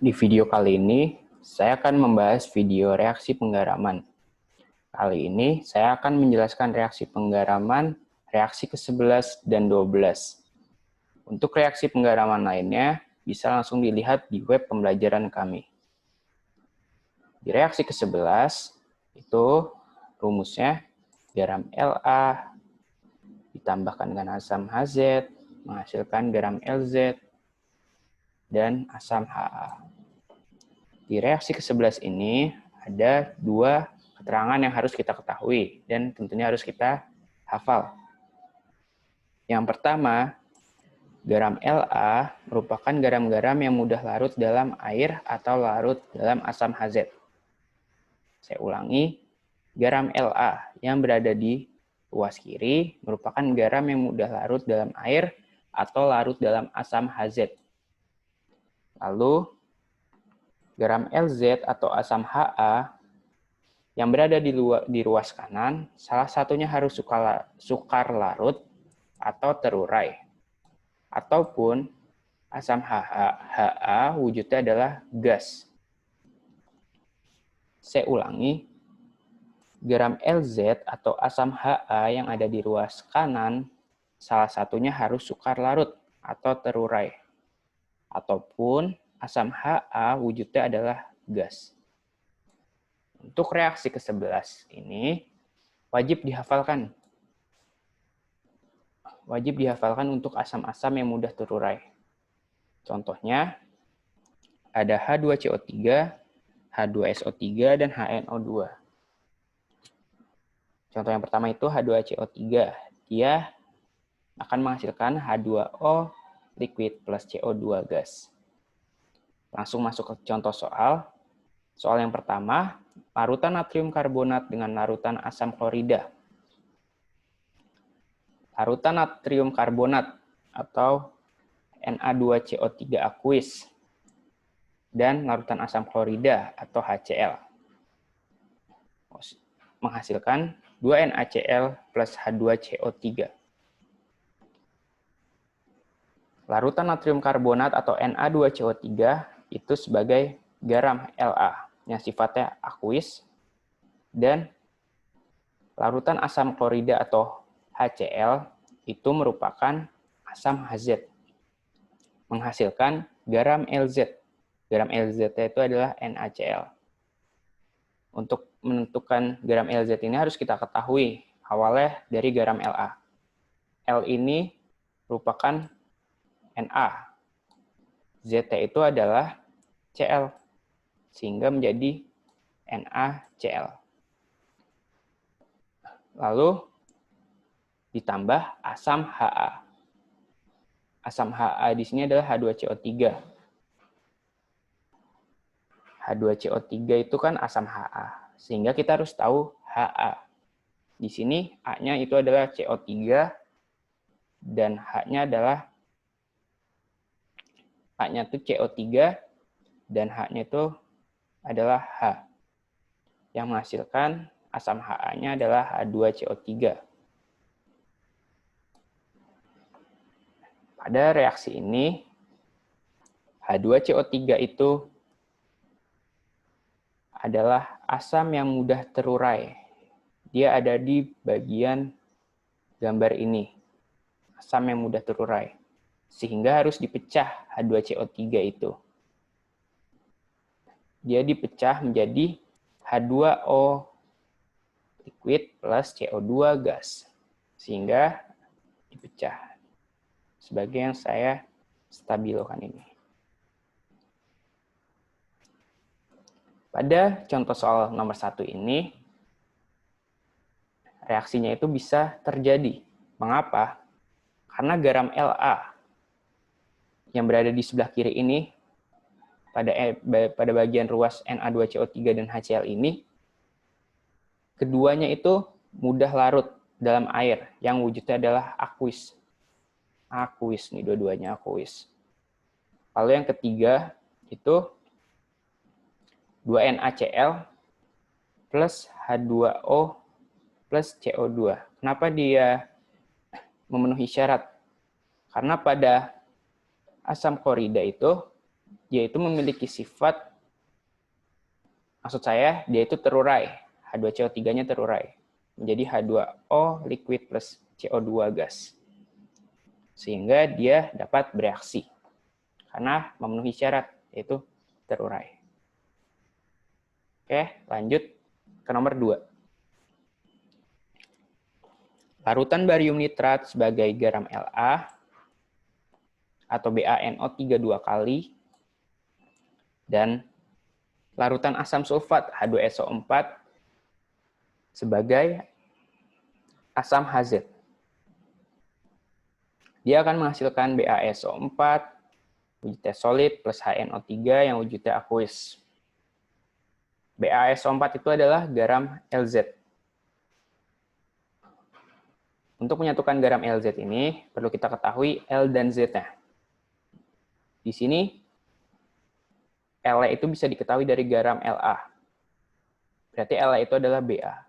Di video kali ini, saya akan membahas video reaksi penggaraman. Kali ini, saya akan menjelaskan reaksi penggaraman, reaksi ke-11 dan 12. Untuk reaksi penggaraman lainnya, bisa langsung dilihat di web pembelajaran kami. Di reaksi ke-11, itu rumusnya garam La ditambahkan dengan asam Hz, menghasilkan garam Lz, dan asam Ha. Di reaksi ke-11 ini, ada dua keterangan yang harus kita ketahui, dan tentunya harus kita hafal. Yang pertama, garam La merupakan garam-garam yang mudah larut dalam air atau larut dalam asam Hz. Saya ulangi, garam La yang berada di ruas kiri merupakan garam yang mudah larut dalam air atau larut dalam asam Hz. Lalu, garam Lz atau asam Ha yang berada di ruas kanan, salah satunya harus sukar larut atau terurai. Ataupun asam Ha wujudnya adalah gas. Saya ulangi, garam Lz atau asam Ha yang ada di ruas kanan, salah satunya harus sukar larut atau terurai. Ataupun asam Ha wujudnya adalah gas. Untuk reaksi ke-11 ini, wajib dihafalkan. Wajib dihafalkan untuk asam-asam yang mudah terurai. Contohnya, ada H2CO3, H2SO3, dan HNO2. Contoh yang pertama itu H2CO3. Dia akan menghasilkan H2O liquid plus CO2 gas. Langsung masuk ke contoh soal. Soal yang pertama, larutan natrium karbonat dengan larutan asam klorida. Larutan natrium karbonat atau Na2CO3 aqueous dan larutan asam klorida atau HCl menghasilkan 2 NaCl plus H2CO3. Larutan natrium karbonat atau Na2CO3 itu sebagai garam La yang sifatnya aqueous, dan larutan asam klorida atau HCl itu merupakan asam Hz, menghasilkan garam Lz. Garam Lz itu adalah NaCl. Untuk menentukan garam Lz ini harus kita ketahui awalnya dari garam La. L ini merupakan Na. Zt itu adalah Cl, sehingga menjadi NaCl. Lalu ditambah asam Ha. Asam Ha di sini adalah H2CO3. H2CO3 itu kan asam Ha, sehingga kita harus tahu Ha. Di sini A-nya itu adalah CO3 dan H-nya adalah A-nya itu CO3 dan H-nya itu adalah H. Yang menghasilkan asam Ha-nya adalah H2CO3. Pada reaksi ini, H2CO3 itu adalah asam yang mudah terurai. Dia ada di bagian gambar ini. Asam yang mudah terurai. Sehingga harus dipecah H2CO3 itu. Dia dipecah menjadi H2O liquid plus CO2 gas. Sehingga dipecah. Sebagai yang saya stabilokan ini. Pada contoh soal nomor 1 ini, reaksinya itu bisa terjadi. Mengapa? Karena garam La yang berada di sebelah kiri ini, pada bagian ruas Na2CO3 dan HCl ini, keduanya itu mudah larut dalam air, yang wujudnya adalah aqueous. Aqueous nih, dua-duanya aqueous. Lalu yang ketiga, itu 2 NaCl plus H2O plus CO2. Kenapa dia memenuhi syarat? Karena pada asam klorida itu dia itu memiliki sifat, maksud saya, dia itu terurai. H2CO3-nya terurai menjadi H2O liquid plus CO2 gas. Sehingga dia dapat bereaksi karena memenuhi syarat, yaitu terurai. Oke, lanjut ke nomor 2. Larutan barium nitrat sebagai garam La atau BaNO3 2 kali dan larutan asam sulfat H2SO4 sebagai asam Hz. Dia akan menghasilkan BaSO4 wujudnya solid plus HNO3 yang wujudnya aqueous. BaSO4 itu adalah garam Lz. Untuk menyatukan garam Lz ini, perlu kita ketahui L dan Z-nya. Di sini, L itu bisa diketahui dari garam La. Berarti La itu adalah Ba.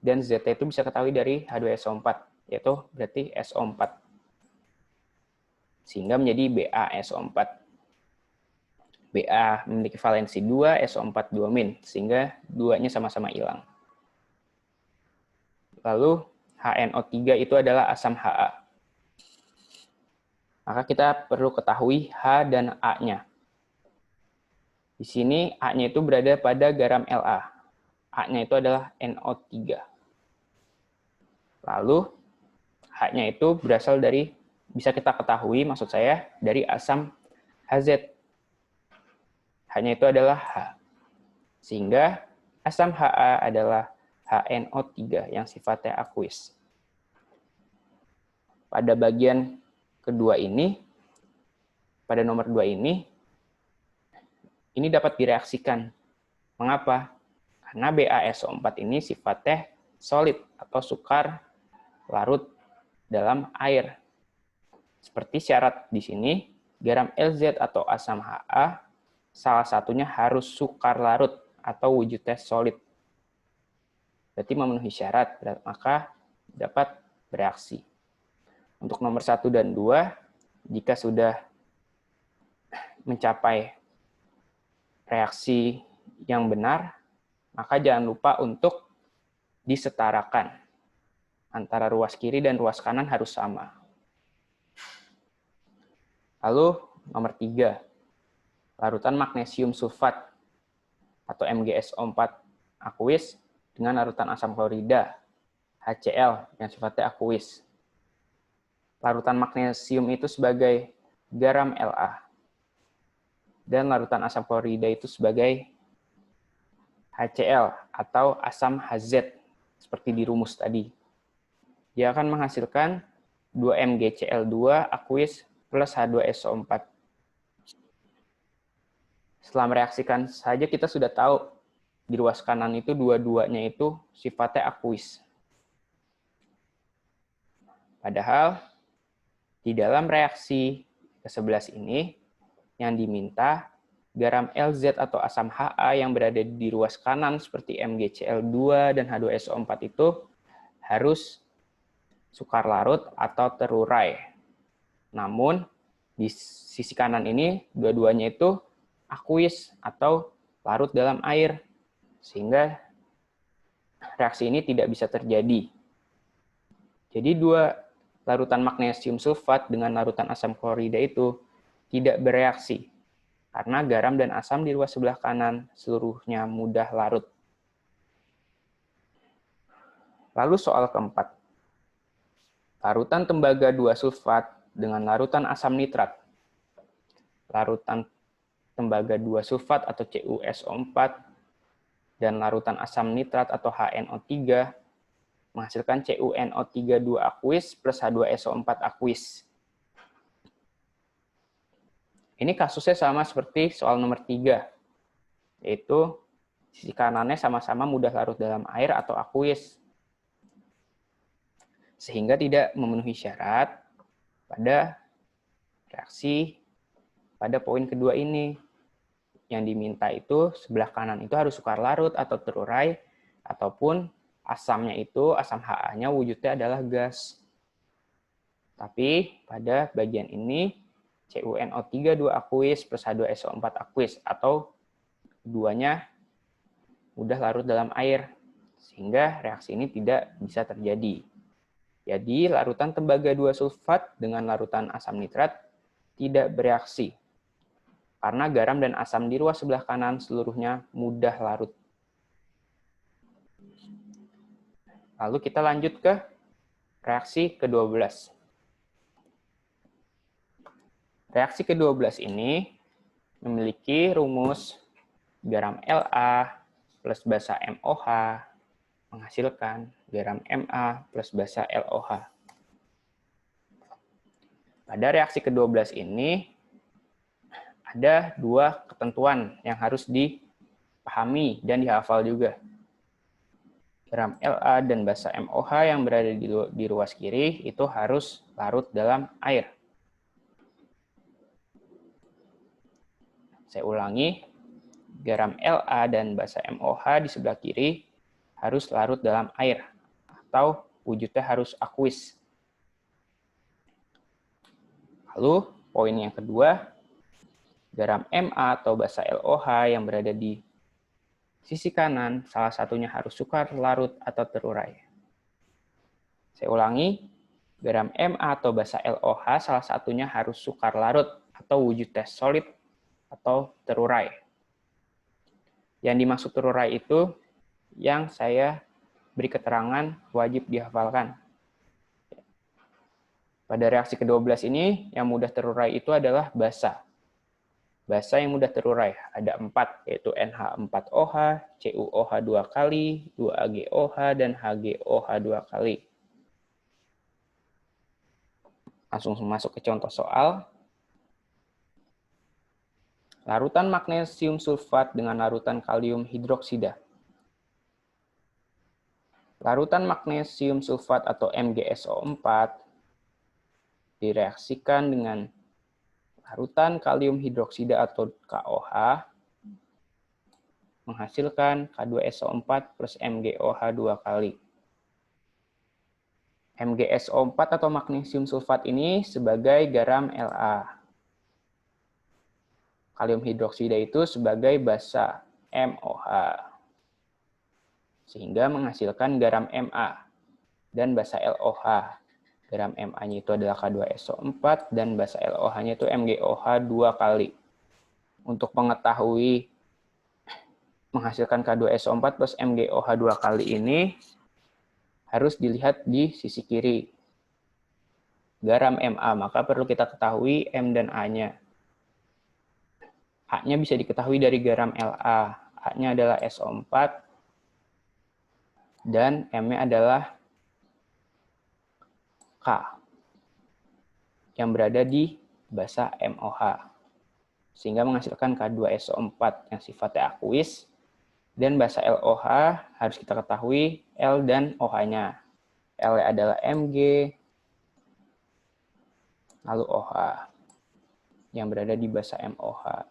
Dan Z itu bisa ketahui dari H2SO4, yaitu berarti SO4. Sehingga menjadi BaSO4. Ba memiliki valensi 2, SO4 2-, sehingga 2-nya sama-sama hilang. Lalu HNO3 itu adalah asam Ha. Maka kita perlu ketahui H dan A-nya. Di sini A-nya itu berada pada garam La. A-nya itu adalah NO3. Lalu H-nya itu berasal dari, bisa kita ketahui maksud saya, dari asam Hz. H-nya itu adalah H. Sehingga asam Ha adalah HNO3 yang sifatnya aqueous. Pada bagian kedua ini, pada nomor 2 ini dapat direaksikan. Mengapa? Karena BaSO4 ini sifatnya solid atau sukar larut dalam air. Seperti syarat di sini, garam Lz atau asam Ha salah satunya harus sukar larut atau wujudnya solid. Berarti memenuhi syarat, maka dapat bereaksi. Untuk nomor 1 dan 2, jika sudah mencapai reaksi yang benar, maka jangan lupa untuk disetarakan. Antara ruas kiri dan ruas kanan harus sama. Lalu nomor 3, larutan magnesium sulfat atau MgSO4 aqueous dengan larutan asam klorida HCl yang sifatnya aqueous. Larutan magnesium itu sebagai garam La dan larutan asam klorida itu sebagai HCl atau asam Hz seperti di rumus tadi. Dia akan menghasilkan 2MgCl2 aqueous plus H2SO4. Setelah mereaksikan saja kita sudah tahu di ruas kanan itu dua-duanya itu sifatnya aqueous. Padahal di dalam reaksi ke-11 ini yang diminta garam Lz atau asam Ha yang berada di ruas kanan seperti MgCl2 dan H2SO4 itu harus sukar larut atau terurai. Namun di sisi kanan ini dua-duanya itu aqueous atau larut dalam air, sehingga reaksi ini tidak bisa terjadi. Jadi dua larutan magnesium sulfat dengan larutan asam klorida itu tidak bereaksi, karena garam dan asam di ruas sebelah kanan seluruhnya mudah larut. Lalu soal keempat, larutan tembaga 2 sulfat dengan larutan asam nitrat. Larutan tembaga 2 sulfat atau CuSO4 dan larutan asam nitrat atau HNO3 menghasilkan CuNO3 2 aqueous plus H2SO4 aqueous. Ini kasusnya sama seperti soal nomor 3, yaitu sisi kanannya sama-sama mudah larut dalam air atau aqueous, sehingga tidak memenuhi syarat pada reaksi pada poin kedua ini. Yang diminta itu sebelah kanan itu harus sukar larut atau terurai, ataupun asamnya itu, asam Ha-nya wujudnya adalah gas. Tapi pada bagian ini CuNO3 2 aqueous plus H2SO4 aqueous, atau keduanya mudah larut dalam air, sehingga reaksi ini tidak bisa terjadi. Jadi, larutan tembaga 2 sulfat dengan larutan asam nitrat tidak bereaksi, karena garam dan asam di ruas sebelah kanan seluruhnya mudah larut. Lalu kita lanjut ke reaksi ke-12. Reaksi ke-12 ini memiliki rumus garam La plus basa MOH menghasilkan garam Ma plus basa LOH. Pada reaksi ke-12 ini, ada dua ketentuan yang harus dipahami dan dihafal juga. Garam La dan basa MOH yang berada di ruas kiri itu harus larut dalam air. Saya ulangi, garam La dan basa MOH di sebelah kiri harus larut dalam air, atau wujudnya harus aqueous. Lalu, poin yang kedua, garam Ma atau basa LOH yang berada di sisi kanan, salah satunya harus sukar larut atau terurai. Saya ulangi, garam Ma atau basa LOH salah satunya harus sukar larut atau wujudnya solid atau terurai. Yang dimaksud terurai itu yang saya beri keterangan wajib dihafalkan. Pada reaksi ke-12 ini, yang mudah terurai itu adalah basa. Basa yang mudah terurai ada 4, yaitu NH4OH, CuOH 2 kali, 2AgOH, dan HgOH 2 kali. Langsung masuk ke contoh soal. Larutan magnesium sulfat dengan larutan kalium hidroksida. Larutan magnesium sulfat atau MgSO4 direaksikan dengan larutan kalium hidroksida atau KOH menghasilkan K2SO4 plus MgOH 2 kali. MgSO4 atau magnesium sulfat ini sebagai garam La. Kalium hidroksida itu sebagai basa MOH. Sehingga menghasilkan garam Ma dan basa LOH. Garam Ma-nya itu adalah K2SO4 dan basa LOH-nya itu MgOH 2 kali. Untuk mengetahui menghasilkan K2SO4 plus MgOH 2 kali ini harus dilihat di sisi kiri. Garam Ma, maka perlu kita ketahui M dan A-nya. A-nya bisa diketahui dari garam La. A-nya adalah SO4 dan M-nya adalah K yang berada di basa MOH. Sehingga menghasilkan K2SO4 yang sifatnya aqueous, dan basa LOH harus kita ketahui L dan OH-nya. L adalah Mg, lalu OH yang berada di basa MOH.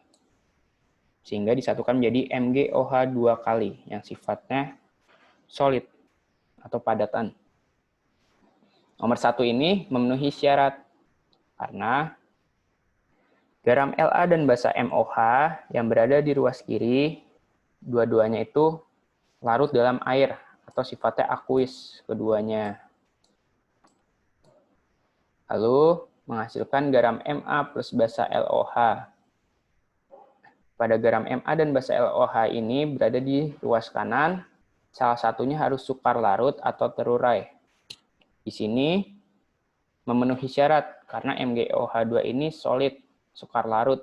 Sehingga disatukan menjadi MgOH 2 kali yang sifatnya solid atau padatan. Nomor 1 ini memenuhi syarat karena garam La dan basa MOH yang berada di ruas kiri, dua-duanya itu larut dalam air atau sifatnya aqueous keduanya. Lalu menghasilkan garam Ma plus basa LOH. Pada garam Ma dan basa LOH ini berada di ruas kanan, salah satunya harus sukar larut atau terurai. Di sini memenuhi syarat karena MgOH2 ini solid, sukar larut.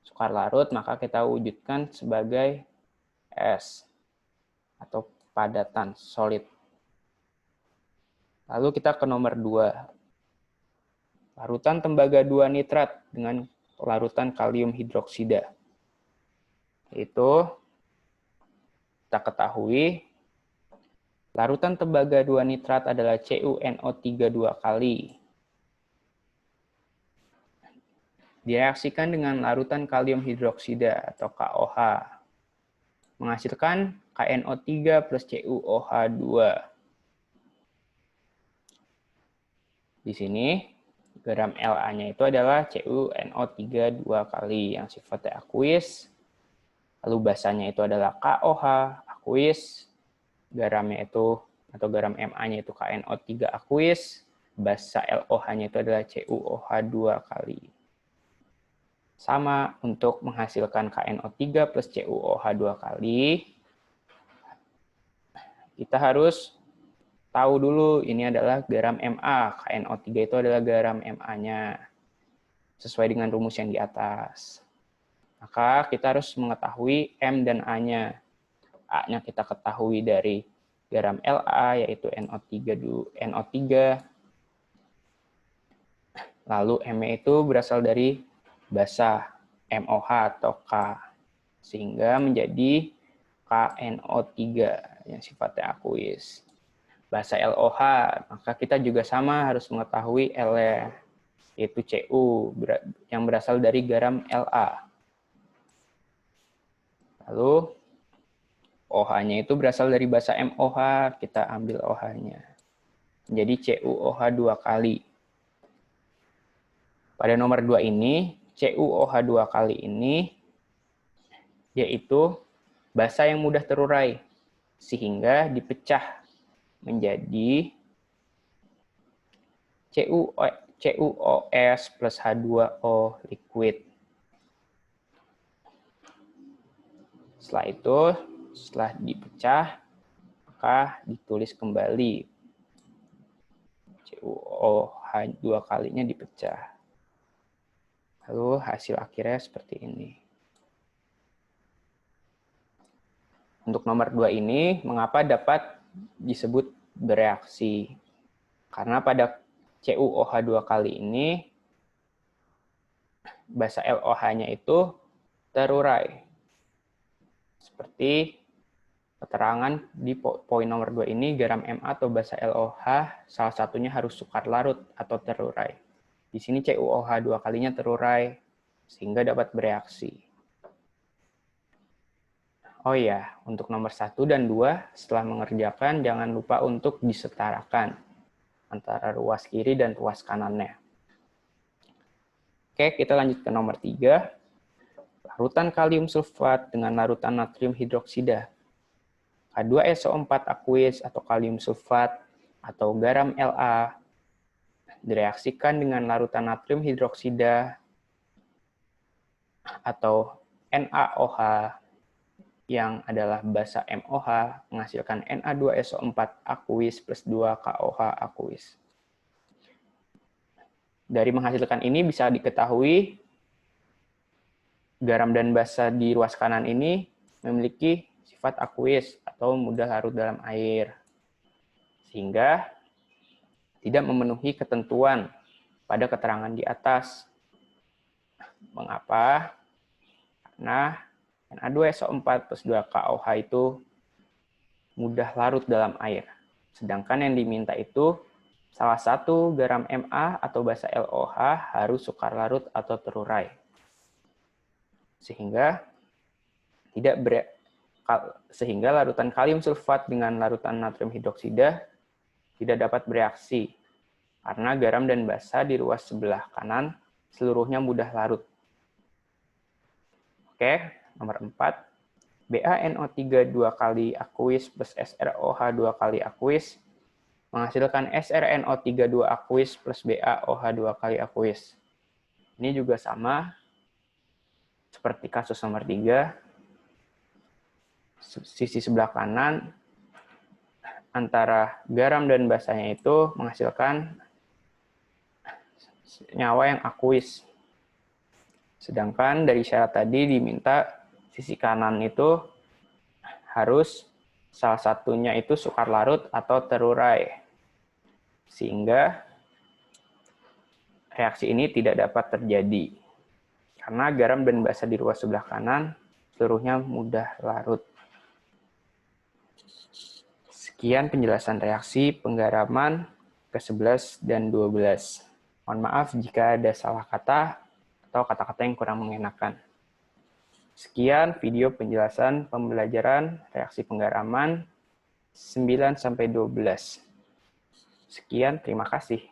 Sukar larut maka kita wujudkan sebagai S atau padatan solid. Lalu kita ke nomor 2. Larutan tembaga 2 nitrat dengan larutan kalium hidroksida. Itu kita ketahui larutan tembaga 2 nitrat adalah CuNO3 2 kali. Direaksikan dengan larutan kalium hidroksida atau KOH. Menghasilkan KNO3 plus CuOH 2. Di sini Garam La-nya itu adalah CuNO3 2 kali yang sifatnya aqueous. Lalu basanya itu adalah KOH, aqueous. Garamnya itu, atau garam Ma-nya itu KNO3 aqueous. Basa LOH-nya itu adalah CuOH 2 kali. Sama, untuk menghasilkan KNO3 plus CuOH 2 kali, kita harus tahu dulu ini adalah garam Ma. KNO3 itu adalah garam Ma-nya. Sesuai dengan rumus yang di atas. Maka kita harus mengetahui M dan A-nya. A-nya kita ketahui dari garam La, yaitu NO3. Lalu M-nya itu berasal dari basa, MOH atau K. Sehingga menjadi KNO3 yang sifatnya aqueous. Basa LOH, maka kita juga sama harus mengetahui L, yaitu Cu, yang berasal dari garam La. Lalu OH-nya itu berasal dari basa MOH, kita ambil OH-nya. Jadi CuOH 2 kali. Pada nomor 2 ini, CuOH 2 kali ini, yaitu basa yang mudah terurai, sehingga dipecah menjadi CuOS plus H2O liquid. Setelah itu, setelah dipecah, maka ditulis kembali. CuOH 2 kalinya dipecah. Lalu hasil akhirnya seperti ini. Untuk nomor 2 ini, mengapa dapat disebut bereaksi? Karena pada CuOH 2 kali ini, basa LOH-nya itu terurai. Seperti keterangan di poin nomor 2 ini, garam Ma atau basa LOH salah satunya harus sukar larut atau terurai. Di sini CuOH 2 kalinya terurai, sehingga dapat bereaksi. Oh ya, untuk nomor 1 dan 2, setelah mengerjakan, jangan lupa untuk disetarakan antara ruas kiri dan ruas kanannya. Oke, kita lanjut ke nomor 3. Larutan kalium sulfat dengan larutan natrium hidroksida. K2SO4 aqueous atau kalium sulfat atau garam La direaksikan dengan larutan natrium hidroksida atau NaOH yang adalah basa MOH menghasilkan Na2SO4 aqueous plus 2 KOH aqueous. Dari menghasilkan ini bisa diketahui garam dan basa di ruas kanan ini memiliki sifat aqueous atau mudah larut dalam air. Sehingga tidak memenuhi ketentuan pada keterangan di atas. Mengapa? Karena Na2SO4 plus 2 KOH itu mudah larut dalam air. Sedangkan yang diminta itu salah satu garam Ma atau basa LOH harus sukar larut atau terurai. Sehingga larutan kalium sulfat dengan larutan natrium hidroksida tidak dapat bereaksi karena garam dan basa di ruas sebelah kanan seluruhnya mudah larut. Oke, nomor 4. BaNO3 2 kali aqueous plus SrOH 2 kali aqueous menghasilkan SrNO3 2 aqueous plus BaOH 2 kali aqueous. Ini juga sama seperti kasus nomor 3. Sisi sebelah kanan antara garam dan basanya itu menghasilkan nyawa yang aqueous. Sedangkan dari syarat tadi diminta sisi kanan itu harus salah satunya itu sukar larut atau terurai. Sehingga reaksi ini tidak dapat terjadi. Karena garam dan basa di ruas sebelah kanan seluruhnya mudah larut. Sekian penjelasan reaksi penggaraman ke-11 dan 12. Mohon maaf jika ada salah kata atau kata-kata yang kurang mengenakan. Sekian video penjelasan pembelajaran reaksi penggaraman 9-12. Sekian, terima kasih.